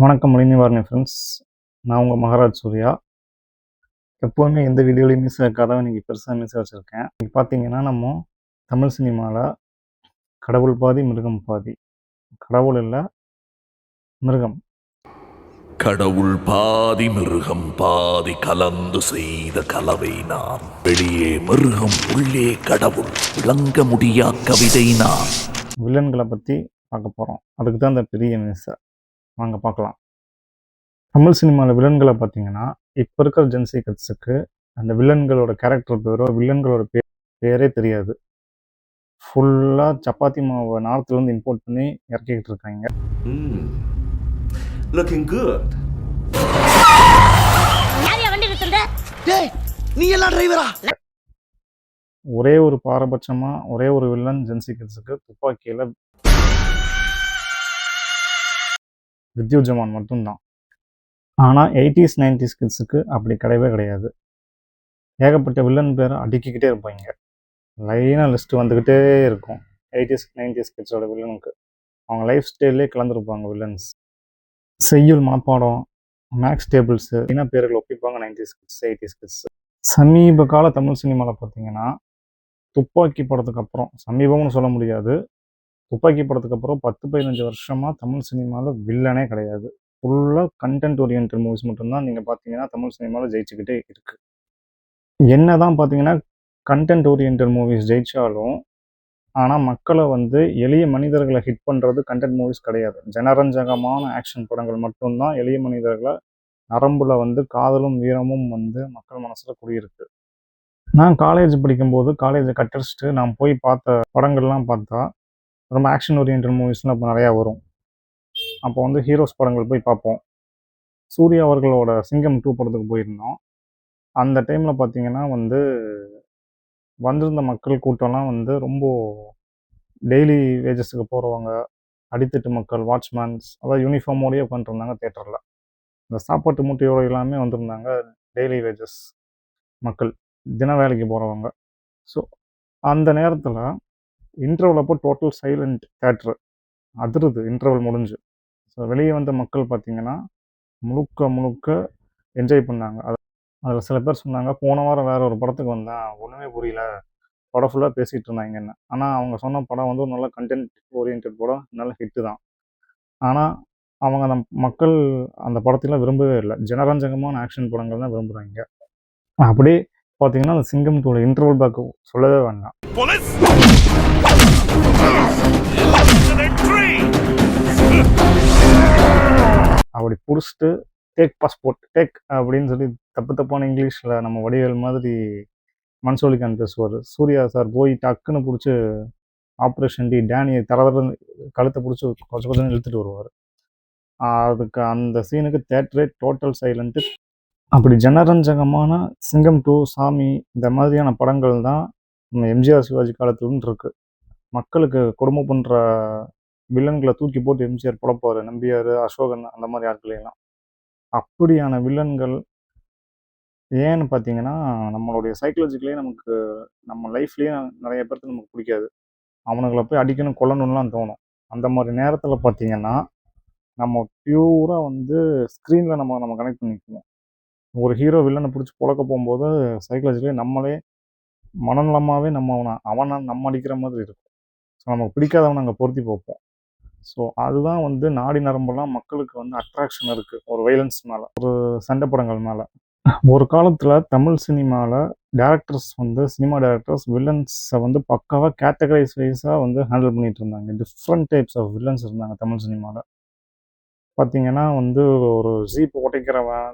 வணக்கம் மணிநிவாரணி ஃப்ரெண்ட்ஸ். நான் உங்கள் மகாராஜ் சூர்யா. எப்போவுமே எந்த வீடியோலையும் மிஸ் ஆக்காத இன்றைக்கி பெருசாக மிஸ் வச்சுருக்கேன். இன்றைக்கி பார்த்தீங்கன்னா நம்ம தமிழ் சினிமாவில் கடவுள் பாதி மிருகம் பாதி. கடவுள் இல்லை, மிருகம். கடவுள் பாதி மிருகம் பாதி கலந்து செய்த கலவை நான். வெளியே மிருகம் உள்ளே கடவுள், விளங்க முடியா கவிதை நான். வில்லன்களை பற்றி பார்க்க போகிறோம். அதுக்கு தான் இந்த பெரிய மிஸ்ஸை வாங்க பார்க்கலாம். தமிழ் சினிமாவில் வில்லன்களை பார்த்தீங்கன்னா இப்போ இருக்கிற ஜென்சி கிட்ஸுக்கு அந்த வில்லன்களோட கேரக்டர் பேரோ வில்லன்களோட பேரே தெரியாது. ஃபுல்லாக சப்பாத்தி மாவை நார்த்துலேருந்து இம்போர்ட் பண்ணி இறக்கிக்கிட்டு இருக்காங்க. Looking good. ஒரே ஒரு பாரபட்சமா ஒரே ஒரு வில்லன் ஜென்சி கிட்ஸுக்கு துப்பாக்கியில வித்யுத் ஜமான் மட்டும்தான். ஆனால் 80s 90s கிட்ஸுக்கு அப்படி கிடையவே கிடையாது. ஏகப்பட்ட வில்லன் பேரை அடுக்கிக்கிட்டே இருப்பாங்க. லைனாக லிஸ்ட்டு வந்துக்கிட்டே இருக்கும். 80s 90s கிட்ஸோட வில்லனுக்கு அவங்க லைஃப் ஸ்டைல்லே கலந்துருப்பாங்க வில்லன்ஸ். செய்யுள் மனப்பாடம், மேக்ஸ் டேபிள்ஸு என்ன பேர்களை ஒப்பிப்பாங்க 90s கிட்ஸ் 80s கிட்ஸ். சமீப கால தமிழ் சினிமாவில் பார்த்தீங்கன்னா துப்பாக்கி படத்துக்கு அப்புறம், சமீபம்னு சொல்ல முடியாது, துப்பாக்கி படத்துக்கு அப்புறம் 10-15 வருஷமாக தமிழ் சினிமாவில் வில்லனே கிடையாது. ஃபுல்லாக கண்டென்ட் ஓரியன்ட் மூவிஸ் மட்டும்தான் நீங்கள் பார்த்தீங்கன்னா தமிழ் சினிமாவில் ஜெயிச்சுக்கிட்டே இருக்குது. என்ன தான் பார்த்தீங்கன்னா கண்டென்ட் ஓரியன்ட் மூவிஸ் ஜெயித்தாலும் ஆனால் மக்களை எளிய மனிதர்களை ஹிட் பண்ணுறது கண்டென்ட் மூவிஸ் கிடையாது. ஜனரஞ்சகமான ஆக்ஷன் படங்கள் மட்டும்தான் எளிய மனிதர்களை நரம்பில் காதலும் வீரமும் மக்கள் மனசில் குடியிருக்கு. நான் காலேஜ் படிக்கும்போது காலேஜை கட்டடிச்சிட்டு நான் போய் பார்த்த படங்கள்லாம் பார்த்தா ரொம்ப ஆக்ஷன் ஓரியன்ட் மூவிஸ்லாம் இப்போ நிறையா வரும். அப்போ ஹீரோஸ் படங்கள் போய் பார்ப்போம். சூர்யா அவர்களோட சிங்கம் 2 படத்துக்கு போயிருந்தோம். அந்த டைமில் பார்த்தீங்கன்னா வந்திருந்த மக்கள் கூட்டம்லாம் ரொம்ப டெய்லி வேஜஸுக்கு போகிறவங்க, அடித்தட்டு மக்கள், வாட்ச்மேன்ஸ், அதாவது யூனிஃபார்மோடையே உட்காந்துருந்தாங்க தேட்டரில். இந்த சாப்பாட்டு மூட்டையோடு எல்லாமே வந்திருந்தாங்க டெய்லி வேஜஸ் மக்கள், தின வேலைக்கு போகிறவங்க. ஸோ அந்த நேரத்தில் இன்டர்வல் அப்போ டோட்டல் சைலண்ட் தேட்ரு, அதிருது இன்டர்வல் முடிஞ்சு. ஸோ வெளியே வந்த மக்கள் பார்த்திங்கன்னா முழுக்க என்ஜாய் பண்ணாங்க. அதில் சில பேர் சொன்னாங்க, போன வாரம் வேறு ஒரு படத்துக்கு வந்தேன், ஒன்றுமே புரியல, படம் ஃபுல்லாக பேசிகிட்டு இருந்தாங்கன்னு. ஆனால் அவங்க சொன்ன படம் ஒரு நல்ல கண்டென்ட் ஓரியன்ட் படம், நல்ல ஹிட்டு தான். ஆனால் அவங்க அந்த மக்கள் அந்த படத்தெல்லாம் விரும்பவே இல்லை. ஜனரஞ்சகமான ஆக்ஷன் படங்கள் தான் விரும்புகிறாங்க. அப்படியே பார்த்தீங்கன்னா அந்த சிங்கம் 2 இன்டர்வல் பேக் சொல்லவே வேண்டாம். அப்படி பிடிச்சிட்டு டேக் பாஸ்போர்ட் டேக் அப்படின்னு சொல்லி தப்பான இங்கிலீஷில் நம்ம வடிவேல் மாதிரி மன்சோலிகான் பேசுவார். சூர்யா சார் போய் டக்குன்னு பிடிச்சி ஆப்ரேஷன் டி டேனியை கழுத்தை பிடிச்சி கொஞ்சம் இழுத்துட்டு வருவார். அதுக்கு அந்த சீனுக்கு தேட்டரே டோட்டல் சைலண்ட்டு. அப்படி ஜனரஞ்சகமான சிங்கம் 2, சாமி, இந்த மாதிரியான படங்கள் தான் நம்ம எம்ஜிஆர் சிவாஜி காலத்துலன்னு இருக்குது. மக்களுக்கு கொடுமை பண்ணுற வில்லன்களை தூக்கி போட்டு எம்ஜிஆர் புலப்பார், நம்பியார், அசோகன், அந்த மாதிரி ஆட்களையெல்லாம். அப்படியான வில்லன்கள் ஏன்னு பார்த்தீங்கன்னா நம்மளுடைய சைக்காலஜிக்கலே நமக்கு நம்ம லைஃப்லேயே நிறைய பேருக்கு நமக்கு பிடிக்காது. அவனுங்களை போய் அடிக்கணும் கொல்லணும்லாம் தோணும். அந்த மாதிரி நேரத்தில் பார்த்தீங்கன்னா நம்ம பியூராக ஸ்க்ரீனில் நம்ம கனெக்ட் பண்ணிக்கணும். ஒரு ஹீரோ வில்லனை பிடிச்சி புழக்க போகும்போது சைக்காலஜிக்கலே நம்மளே மனநலமாகவே அவனை நம்ம அடிக்கிற மாதிரி இருக்கும். ஸோ நமக்கு பிடிக்காதவனை அங்கே பொருத்தி பார்ப்போம். ஸோ அதுதான் நாடி நரம்பெல்லாம் மக்களுக்கு அட்ராக்ஷன் இருக்குது ஒரு வைலன்ஸ் மேலே, ஒரு சண்டை படங்கள் மேலே. ஒரு காலத்தில் தமிழ் சினிமாவில் டேரக்டர்ஸ் சினிமா டேரக்டர்ஸ் வில்லன்ஸை பக்காவாக கேட்டகரைஸ் வைஸாக ஹேண்டில் பண்ணிகிட்டு இருந்தாங்க. டிஃப்ரெண்ட் டைப்ஸ் ஆஃப் வில்லன்ஸ் இருந்தாங்க தமிழ் சினிமாவில். பார்த்திங்கன்னா ஒரு ஜீப் உடைக்கிறவன்,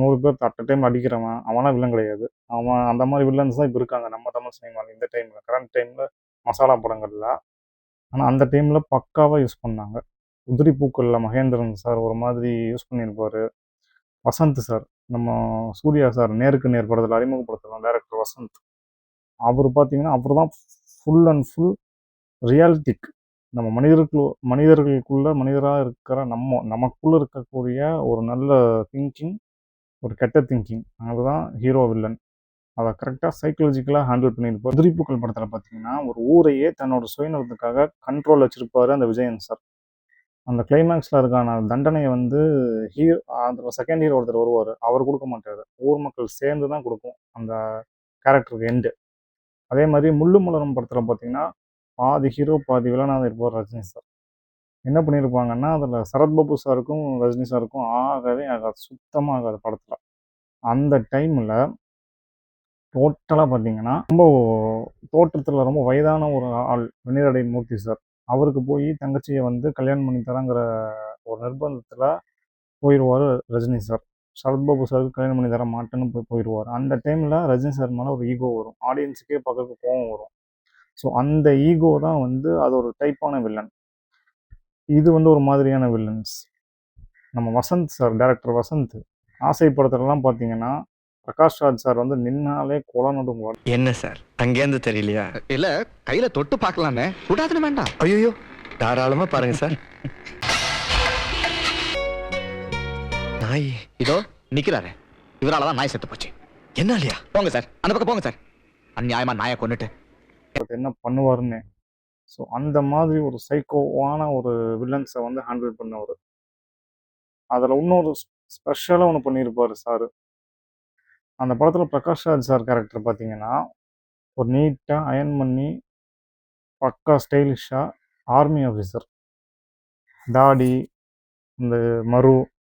100 பேர் அட் டைம் அடிக்கிறவன், அவனாம் வில்லன் கிடையாது. அவன் அந்த மாதிரி வில்லன்ஸ் தான் இப்போ இருக்காங்க நம்ம தமிழ் சினிமாவில் இந்த டைமில், கரண்ட் டைமில் மசாலா படங்களில். ஆனால் அந்த டைமில் பக்காவாக யூஸ் பண்ணாங்க. உதிரி பூக்களில் மகேந்திரன் சார் ஒரு மாதிரி யூஸ் பண்ணியிருப்பார். வசந்த் சார், நம்ம சூர்யா சார் நேருக்கு நேர் படத்தில் அறிமுகப்படுத்தலாம் டேரக்டர் வசந்த். அவர் பார்த்திங்கன்னா அவர் தான் ஃபுல் அண்ட் ஃபுல் ரியாலிட்டிக். நம்ம மனிதர்களுக்குள்ள மனிதராக இருக்கிற நமக்குள்ளே இருக்கக்கூடிய ஒரு நல்ல திங்கிங், ஒரு கெட்ட திங்கிங், அதுதான் ஹீரோ வில்லன். அதை கரெக்டாக சைக்காலஜிக்கலாக ஹேண்டில் பண்ணியிருப்பார். உதிரிப்பூக்கள் படத்தில் பார்த்தீங்கன்னா ஒரு ஊரையே தன்னோட சுயநலத்துக்காக கண்ட்ரோல் வச்சுருப்பார் அந்த விஜயன் சார். அந்த கிளைமேக்ஸில் இருக்கான தண்டனையை வந்து அந்த செகண்ட் ஹீரோ ஒருத்தர் வருவார், அவர் கொடுக்க மாட்டார், ஊர் மக்கள் சேர்ந்து தான் கொடுக்கும் அந்த கேரக்டருக்கு எண்டு. அதே மாதிரி முள்ளு மலரும் படத்தில் பார்த்தீங்கன்னா பாதி ஹீரோ பாதி வில்லனாக இருப்பார் ரஜினி சார். என்ன பண்ணியிருப்பாங்கன்னா அதில் சரத்பாபு சாருக்கும் ரஜினி சாருக்கும் ஆகவே ஆகாது, சுத்தமாக ஆகாது படத்தில். அந்த டைமில் டோட்டலாக பார்த்தீங்கன்னா ரொம்ப தோற்றத்தில் ரொம்ப வயதான ஒரு ஆள் வெண்ணிரடை மூர்த்தி சார், அவருக்கு போய் தங்கச்சியை வந்து கல்யாணம் பண்ணி தராங்கிற ஒரு நிர்பந்தத்தில் போயிடுவார் ரஜினி சார். சரத்பாபு சாருக்கு கல்யாணம் பண்ணி தர மாட்டேன்னு போயிடுவார். அந்த டைமில் ரஜினி சார் மேலே ஒரு ஈகோ வரும், ஆடியன்ஸுக்கே பார்க்க கோவம் வரும். ஸோ அந்த ஈகோ தான் வந்து அது ஒரு டைப்பான வில்லன். இது வந்து ஒரு மாதிரியான வில்லன்ஸ். நம்ம வசந்த் சார், டேரக்டர் வசந்த் ஆசை படத்துலலாம் பார்த்தீங்கன்னா பிரகாஷ் ராஜ் சார் வந்து நின்னாலே கொலை நடுங்குவார். என்ன சார் அங்கேருந்து தெரியலையா? இல்ல கையில தொட்டு பார்க்கலாமே, விடாதுன்னு வேண்டாம். ஐயோ தாராளமா பாருங்க சார். நாய் இதோ நிக்கிறாரு, இவராலதான் நாய் செத்து போச்சு. என்ன இல்லையா? போங்க சார், அந்த பக்கம் போங்க சார். அநியாயமா நாயை கொண்டுட்டு என்ன பண்ணுவாருன்னு. ஸோ அந்த மாதிரி ஒரு சைக்கோவான ஒரு வில்லன்ஸை வந்து ஹேண்டில் பண்ணவர். அதில் இன்னொரு ஸ்பெஷலாக ஒன்று பண்ணியிருப்பார் சார். அந்த படத்தில் பிரகாஷ் ராஜ் சார் கேரக்டர் பார்த்தீங்கன்னா ஒரு நீட்டாக அயன் பண்ணி பக்கா ஸ்டைலிஷாக ஆர்மி ஆஃபீஸர், தாடி, இந்த மரு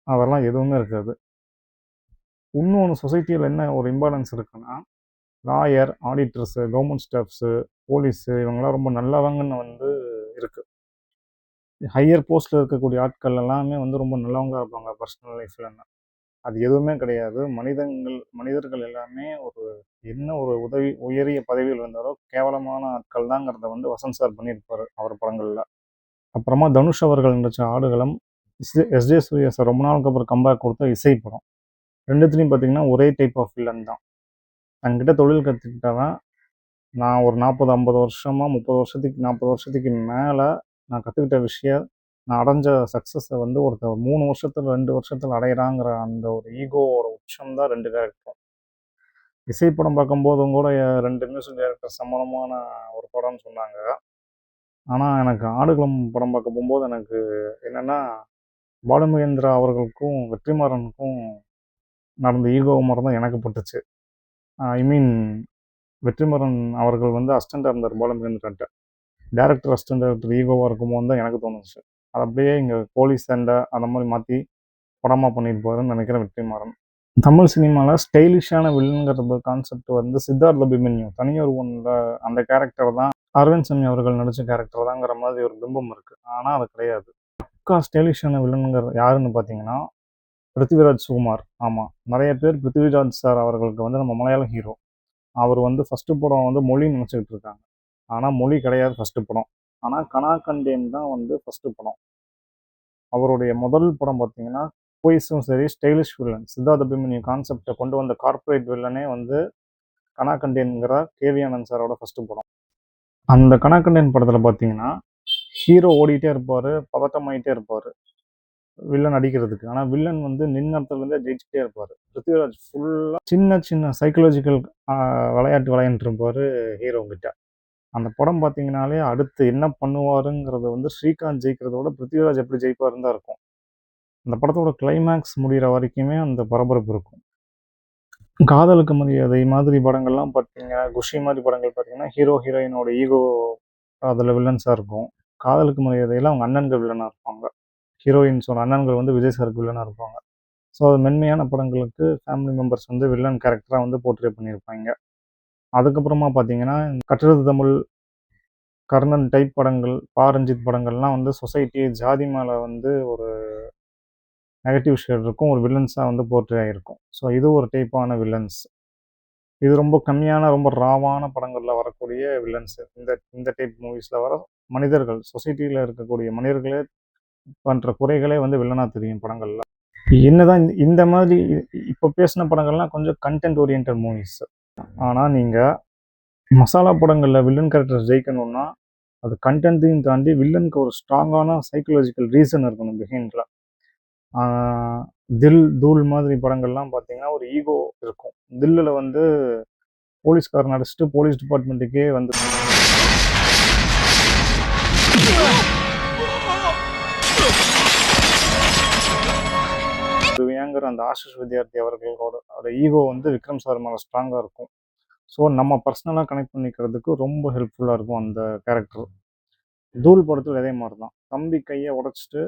அதெல்லாம் எதுவுமே இருக்காது. இன்னொன்று சொசைட்டியில் என்ன ஒரு இம்பார்ட்டன்ஸ் இருக்குன்னா lawyer, auditors, government staffs, police இவங்கெல்லாம் ரொம்ப நல்லவங்கன்னு வந்து இருக்குது. ஹையர் போஸ்ட்டில் இருக்கக்கூடிய ஆட்கள் எல்லாமே வந்து ரொம்ப நல்லவங்க இருப்பாங்க பர்சனல் லைஃப்லன்னு. அது எதுவுமே கிடையாது. மனிதர்கள் எல்லாமே ஒரு என்ன ஒரு உயரிய பதவியில் இருந்தாரோ கேவலமான ஆட்கள் தாங்கிறத வந்து வசந்த் சார் பண்ணியிருப்பார் அவர் படங்களில். அப்புறமா தனுஷ் அவர்கள் நடித்த ஆடுகளம், எஸ்ஜே சூர்யா சார் ரொம்ப நாளுக்கு அப்புறம் கம்பேக் கொடுத்த இசை படம், ரெண்டுத்துலேயும் பார்த்தீங்கன்னா ஒரே டைப் ஆஃப் வில்லன் தான். தங்கிட்ட தொழில் கற்றுக்கிட்டவன், நான் ஒரு 40-50 வருஷமாக 40 வருஷத்துக்கு மேலே நான் கற்றுக்கிட்ட விஷயம், நான் அடைஞ்ச சக்ஸஸை வந்து ஒருத்தர் 3 வருஷத்தில் 2 வருஷத்தில் அடையிறாங்கிற அந்த ஒரு ஈகோவோட உச்சம் தான் 2 கேரக்டரும். இசைப்படம் பார்க்கும்போதும் கூட 2 மியூசிக் டைரக்டர் சம்மந்தமான ஒரு படம்னு சொன்னாங்க. ஆனால் எனக்கு ஆடுகளம் படம் பார்க்க போகும்போது எனக்கு என்னென்னா பாலுமகேந்திரா அவர்களுக்கும் வெற்றிமாறனுக்கும் நடந்த ஈகோ மாதிரி தான் எனக்கு பட்டுச்சு. ஐ மீன் வெற்றிமாறன் அவர்கள் வந்து அசிஸ்டண்டாக இருந்தார் பாலுமகேந்திரான்ட்ட, டேரக்டர் அசிஸ்டன்ட் டேரக்டர் ஈகோவாக இருக்கும்போது தான் எனக்கு தோணுச்சு. அது அப்படியே இங்கே போலீஸ் சண்டை அந்த மாதிரி மாற்றி படமாக பண்ணியிருப்பாருன்னு நினைக்கிறேன் வெற்றிமாறன். தமிழ் சினிமாவில் ஸ்டைலிஷான வில்லனுங்கிறது கான்செப்ட் வந்து சித்தார்த் அபிமன்யு தனியார் ஒன்றில் அந்த கேரக்டர் தான் அரவிந்த் சாமி அவர்கள் நடித்த கேரக்டர் தாங்கிற மாதிரி ஒரு பிம்பம் இருக்குது. ஆனால் அது கிடையாது. பக்கா ஸ்டைலிஷான வில்லனுங்கிற யாருன்னு பார்த்தீங்கன்னா பிருத்திவிராஜ் சுகுமார். ஆமாம், நிறைய பேர் பிருத்திவிராஜ் சார் அவர்களுக்கு வந்து நம்ம மலையாளம் ஹீரோ, அவர் வந்து ஃபஸ்ட்டு படம் வந்து மொழின்னு நினச்சிக்கிட்டு இருக்காங்க. ஆனால் மொழி கிடையாது ஃபஸ்ட்டு படம். ஆனால் கனா கண்டேன் தான் வந்து ஃபஸ்ட்டு படம். அவருடைய முதல் படம் பார்த்தீங்கன்னா போய்ஸும் சரி ஸ்டைலிஷ் வில்லன் சித்தார்த் அபிமன்யு கான்செப்டை கொண்டு வந்த கார்ப்பரேட் வில்லனே வந்து கனா கண்டேன்கிற கேவி ஆனந்த் சாரோட ஃபஸ்ட்டு படம். அந்த கனா கண்டேன் படத்தில் பார்த்தீங்கன்னா ஹீரோ ஓடிட்டே இருப்பார், பதட்டமாயிட்டே இருப்பார் வில்லன் அடிக்கிறதுக்கு. ஆனால் வில்லன் வந்து நின்ன இடத்துலேருந்தே ஜெயிச்சுட்டே இருப்பார். பிருத்திவிராஜ் ஃபுல்லாக சின்ன சின்ன சைக்கலாஜிக்கல் விளையாட்டு விளையாண்டுருப்பார் ஹீரோங்கிட்ட. அந்த படம் பார்த்தீங்கன்னாலே அடுத்து என்ன பண்ணுவாருங்கிறத வந்து ஸ்ரீகாந்த் ஜெயிக்கிறத விட பிருத்திவிராஜ் எப்படி ஜெயிப்பாருன்னு தான் இருக்கும். அந்த படத்தோட கிளைமேக்ஸ் முடிகிற வரைக்குமே அந்த பரபரப்பு இருக்கும். காதலுக்கு மரியாதை மாதிரி படங்கள்லாம் பார்த்தீங்க, குஷி மாதிரி படங்கள் பார்த்தீங்கன்னா ஹீரோ ஹீரோயினோட ஈகோ அதில் வில்லன்ஸாக இருக்கும். காதலுக்கு மரியாதையில் அவங்க அண்ணன்கள் வில்லனாக இருப்பாங்க, ஹீரோயின்ஸோட அண்ணன்கள் வந்து விஜய் சாருக்கு வில்லனாக இருப்பாங்க. ஸோ அது மென்மையான படங்களுக்கு ஃபேமிலி மெம்பர்ஸ் வந்து வில்லன் கேரக்டராக வந்து போர்ட்ரே பண்ணியிருப்பாங்க. அதுக்கப்புறமா பார்த்தீங்கன்னா கட்டுறது தமிழ், கர்ணன் டைப் படங்கள், ரஞ்சித் படங்கள்லாம் வந்து சொசைட்டி ஜாதி மேலே வந்து ஒரு நெகட்டிவ் ஷேட் இருக்கும், ஒரு வில்லன்ஸாக வந்து போர்ட்ரே ஆகிருக்கும். ஸோ இது ஒரு டைப்பான வில்லன்ஸ். இது ரொம்ப கம்மியான ரொம்ப ராவான படங்களில் வரக்கூடிய வில்லன்ஸு. இந்த டைப் மூவிஸில் வர மனிதர்கள், சொசைட்டியில் இருக்கக்கூடிய மனிதர்களே பண்ணுற குறைகளே வந்து வில்லனாக தெரியும் படங்களில். என்னதான் இந்த மாதிரி இப்போ பேசின படங்கள்லாம் கொஞ்சம் கண்டென்ட் ஓரியன்ட் மூவிஸ். ஆனால் நீங்கள் மசாலா படங்களில் வில்லன் கேரக்டர் ஜெயிக்கணும்னா அது கண்டென்ட்டையும் தாண்டி வில்லனுக்கு ஒரு ஸ்ட்ராங்கான சைக்கலாஜிக்கல் ரீசன் இருக்கணும் பிஹைண்டில். தில், தூள் மாதிரி படங்கள்லாம் பார்த்தீங்கன்னா ஒரு ஈகோ இருக்கும். தில்லில் வந்து போலீஸ்காரன் நடிச்சிட்டு போலீஸ் டிபார்ட்மெண்ட்டுக்கே வந்து ஏங்குற அந்த ஆஷிஷ் வித்யார்த்தி அவர்களோட ஈகோ வந்து விக்ரம் சார் மேலே ஸ்ட்ராங்காக இருக்கும். ஸோ நம்ம பர்சனலாக கனெக்ட் பண்ணிக்கிறதுக்கு ரொம்ப ஹெல்ப்ஃபுல்லாக இருக்கும் அந்த கேரக்டர். தூள் படத்தில் அதே மாதிரி தான், தம்பி கையை உடைச்சிட்டு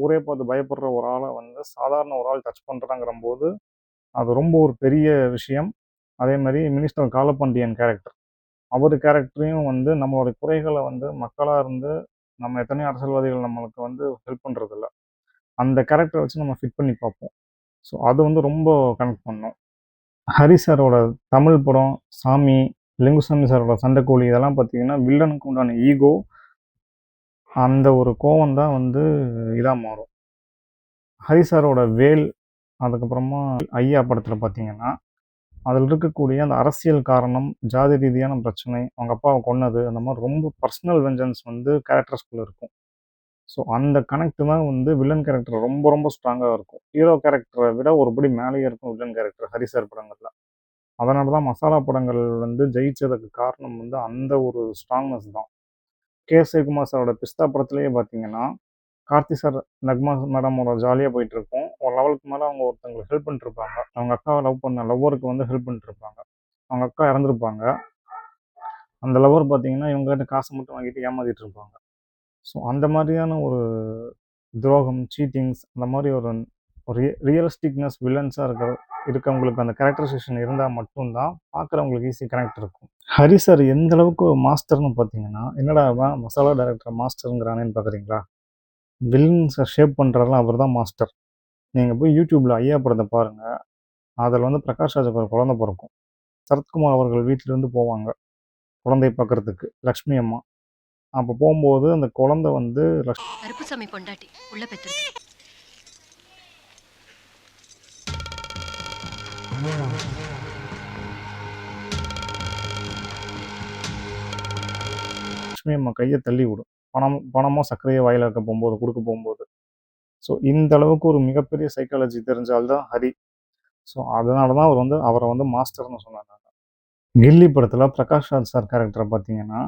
ஊரே பார்த்து பயப்படுற ஒரு ஆளை வந்து சாதாரண ஒரு ஆள் டச் பண்ணுறாங்கிற போது அது ரொம்ப ஒரு பெரிய விஷயம். அதே மாதிரி மினிஸ்டர் காலப்பாண்டியன் கேரக்டர், அவர் கேரக்டரையும் வந்து நம்மளோட குறைகளை வந்து மக்களாக இருந்து நம்ம எத்தனையோ அரசியல்வாதிகள் நம்மளுக்கு வந்து ஹெல்ப் பண்ணுறதில்ல, அந்த கேரக்டரை வச்சு நம்ம ஃபிட் பண்ணி பார்ப்போம். ஸோ அது வந்து ரொம்ப கனெக்ட் பண்ணோம். ஹரி சாரோட தமிழ் படம் சாமி, லிங்குசாமி சாரோட சண்டைக்கோழி, இதெல்லாம் பார்த்தீங்கன்னா வில்லனுக்கு உண்டான ஈகோ, அந்த ஒரு கோவம் தான் வந்து இதாக மாறும். ஹரி சாரோட வேல், அதுக்கப்புறமா ஐயா படத்தில் பார்த்தீங்கன்னா அதில் இருக்கக்கூடிய அந்த அரசியல் காரணம், ஜாதி ரீதியான பிரச்சனை, அவங்க அப்பாவை கொன்னது, அந்த மாதிரி ரொம்ப பர்சனல் வெஞ்சன்ஸ் வந்து கேரக்டர்ஸ்குள்ளே இருக்கும். ஸோ அந்த கனெக்ட் தான் வந்து வில்லன் கேரக்டர் ரொம்ப ரொம்ப ஸ்ட்ராங்காக இருக்கும். ஹீரோ கேரக்டரை விட ஒருபடி மேலேயே இருக்கும் வில்லன் கேரக்டர் ஹரிசார் படங்களில். அதனால தான் மசாலா படங்கள் வந்து ஜெயிச்சதுக்கு காரணம் வந்து அந்த ஒரு ஸ்ட்ராங்னஸ் தான். கே சிவகுமார் சாரோட பிஸ்தா படத்துலேயே பார்த்தீங்கன்னா கார்த்தி சார் நக்மா மேடமோட ஜாலியாக போயிட்டு இருக்கும். ஒரு லெவலுக்கு மேலே அவங்க ஒருத்தவங்களுக்கு ஹெல்ப் பண்ணிட்டுருப்பாங்க. அவங்க அக்காவை லவ் பண்ண லவ்வருக்கு வந்து ஹெல்ப் பண்ணிட்டுருப்பாங்க. அவங்க அக்கா இறந்துருப்பாங்க. அந்த லவ்வர் பார்த்தீங்கன்னா இவங்ககிட்ட காசை மட்டும் வாங்கிட்டு ஏமாத்திட்டு இருப்பாங்க. ஸோ அந்த மாதிரியான ஒரு துரோகம், சீட்டிங்ஸ், அந்த மாதிரி ஒரு ரியலிஸ்டிக்னஸ் வில்லன்ஸாக இருக்கவங்களுக்கு அந்த கேரக்டரைசேஷன் இருந்தால் மட்டும்தான் பார்க்குறவங்களுக்கு ஈஸி கனெக்ட் இருக்கும். ஹரி சார் எந்த அளவுக்கு மாஸ்டர்னு பார்த்தீங்கன்னா, என்னடா அவன் மசாலா டைரக்டர் மாஸ்டருங்கிறானேன்னு பார்க்குறீங்களா? வில்லன்ஸை ஷேப் பண்ணுறதுலாம் அவர் தான் மாஸ்டர். நீங்கள் போய் யூடியூப்பில் ஐயா படத்தை பாருங்கள். அதில் வந்து பிரகாஷ் ராஜுக்கு ஒரு குழந்தை பிறக்கும். சரத்குமார் அவர்கள் வீட்டிலேருந்து போவாங்க குழந்தைய பார்க்குறதுக்கு, லக்ஷ்மி அம்மா. அப்போ போகும்போது அந்த குழந்தை வந்து கருப்புசாமி பொண்டாட்டி உள்ள பெற்றிருக்கு. லக்ஷ்மி அம்மா கையை தள்ளி விடும். பணமோ சர்க்கரையோ வாயில் வைக்க போகும்போது, கொடுக்க போகும்போது. ஸோ இந்த அளவுக்கு ஒரு மிகப்பெரிய சைக்காலஜி தெரிஞ்சால் தான் ஹரி. ஸோ அதனால தான் அவரை வந்து மாஸ்டர்னு சொன்னாங்க. கில்லி படத்தில் பிரகாஷ் ராஜ் சார் கேரக்டரை பார்த்தீங்கன்னா,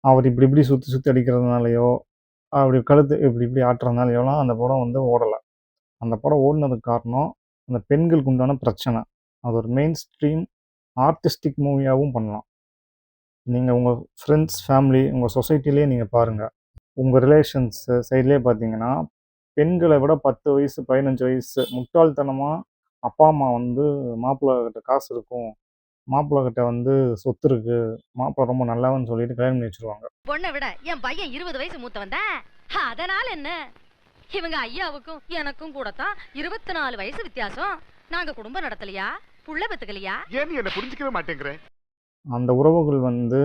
அவர் இப்படி இப்படி சுற்றி சுற்றி அடிக்கிறதுனாலையோ, அப்படி கழுத்து இப்படி இப்படி ஆட்டுறதுனாலையோலாம் அந்த படம் வந்து ஓடலை. அந்த படம் ஓடினதுக்கு காரணம் அந்த பெண்களுக்கு உண்டான பிரச்சனை. அது ஒரு மெயின் ஸ்ட்ரீம் ஆர்டிஸ்டிக் மூவியாகவும் பண்ணலாம். நீங்கள் உங்கள் ஃப்ரெண்ட்ஸ், ஃபேமிலி, உங்கள் சொசைட்டிலே நீங்கள் பாருங்கள். உங்கள் ரிலேஷன்ஸ் சைட்லேயே பார்த்தீங்கன்னா, பெண்களை விட 10 வயசு 15 வயசு முட்டாள்தனமாக அப்பா அம்மா வந்து மாப்பிள்ளை கிட்ட காசு இருக்கும், மாப்பிள்ளை கிட்ட வந்து சொத்து இருக்கு, மாப்பிள்ளை ரொம்ப நல்லவன்னு சொல்லிட்டு கல்யாணம் பண்ணி வச்சிருவாங்க. பொண்ணை விட என் பையன் 20 வயசு மூத்தவன் தான். அதனால என்ன, இவங்க ஐயாவுக்கும் எனக்கும் கூட தான் 24 வயசு வித்தியாசம். நாங்க குடும்பம் நடத்தலையா, புள்ள பெத்துக்கலையா? ஏன் என்ன புரிஞ்சுக்கவே மாட்டேங்கிறேன். அந்த உறவுகள் வந்து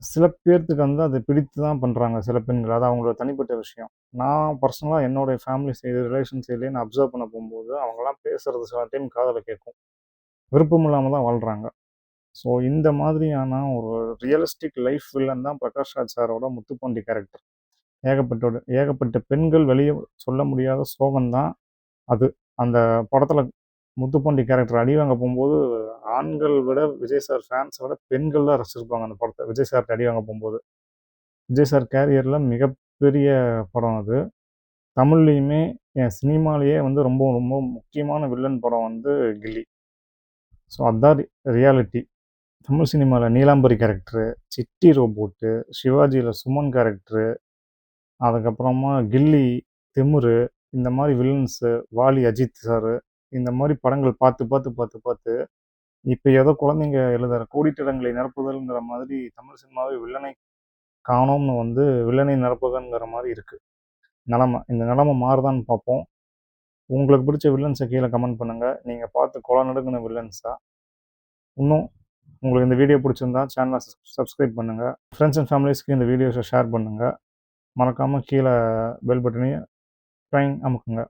சில பேர்த்துக்கு வந்து அதை பிடித்து தான் பண்ணுறாங்க சில பெண்கள். அது அவங்களோட தனிப்பட்ட விஷயம். நான் பர்சனலாக என்னுடைய ஃபேமிலி சைடு, ரிலேஷன் சைட்லேயே நான் அப்சர்வ் பண்ண போகும்போது அவங்களாம் பேசுகிறது சில டைம் காதில் கேட்கும். விருப்பம் இல்லாமல் தான் வாழ்கிறாங்க. ஸோ இந்த மாதிரியான ஒரு ரியலிஸ்டிக் லைஃப் வில்லன் தான் பிரகாஷ் ராஜ் சாரோட முத்துப்பாண்டி கேரக்டர். ஏகப்பட்ட பெண்கள் வெளியே சொல்ல முடியாத சோகம் தான் அது. அந்த படத்தில் முத்துப்பாண்டி கேரக்டர் அடி வாங்க போகும்போது ஆண்கள் விட விஜய் சார் ஃபேன்ஸை விட பெண்கள் தான் ரசிச்சிருப்பாங்க அந்த படத்தை. விஜய் சார்கிட்ட அடி வாங்க போகும்போது விஜய் சார் கேரியரில் மிகப்பெரிய படம் அது. தமிழ்லேயுமே என் சினிமாலேயே வந்து ரொம்ப ரொம்ப முக்கியமான வில்லன் படம் வந்து கில்லி. ஸோ அதுதான் ரியாலிட்டி. தமிழ் சினிமாவில் நீலாம்பரி கேரக்டரு, சிட்டி ரோபோட்டு, சிவாஜியில் சுமன் கேரக்டரு, அதுக்கப்புறமா கில்லி, திமிரு, இந்த மாதிரி வில்லன்ஸு, வாலி அஜித் சார், இந்த மாதிரி படங்கள் பார்த்து பார்த்து பார்த்து பார்த்து இப்போ ஏதோ குழந்தைங்க எழுதுகிற கோடிட்டிடங்களை நிரப்புதல்ங்கிற மாதிரி தமிழ் சினிமாவே வில்லனை காணோம்னு வந்து வில்லனை நிரப்புதல்ங்கிற மாதிரி இருக்குது நிலமை. இந்த நிலமை மாறுதான்னு பார்ப்போம். உங்களுக்கு பிடிச்ச வில்லன்ஸை கீழே கமெண்ட் பண்ணுங்கள். நீங்கள் பார்த்து கொலை நடுங்கின வில்லன்ஸா? இன்னும் உங்களுக்கு இந்த வீடியோ பிடிச்சிருந்தா சேனலை சப்ஸ்கிரைப் பண்ணுங்கள். ஃப்ரெண்ட்ஸ் அண்ட் ஃபேமிலிஸ்க்கு இந்த வீடியோஸை ஷேர் பண்ணுங்கள். மறக்காமல் கீழே பெல் பட்டனையும் ட்ரைங் அமுக்குங்க.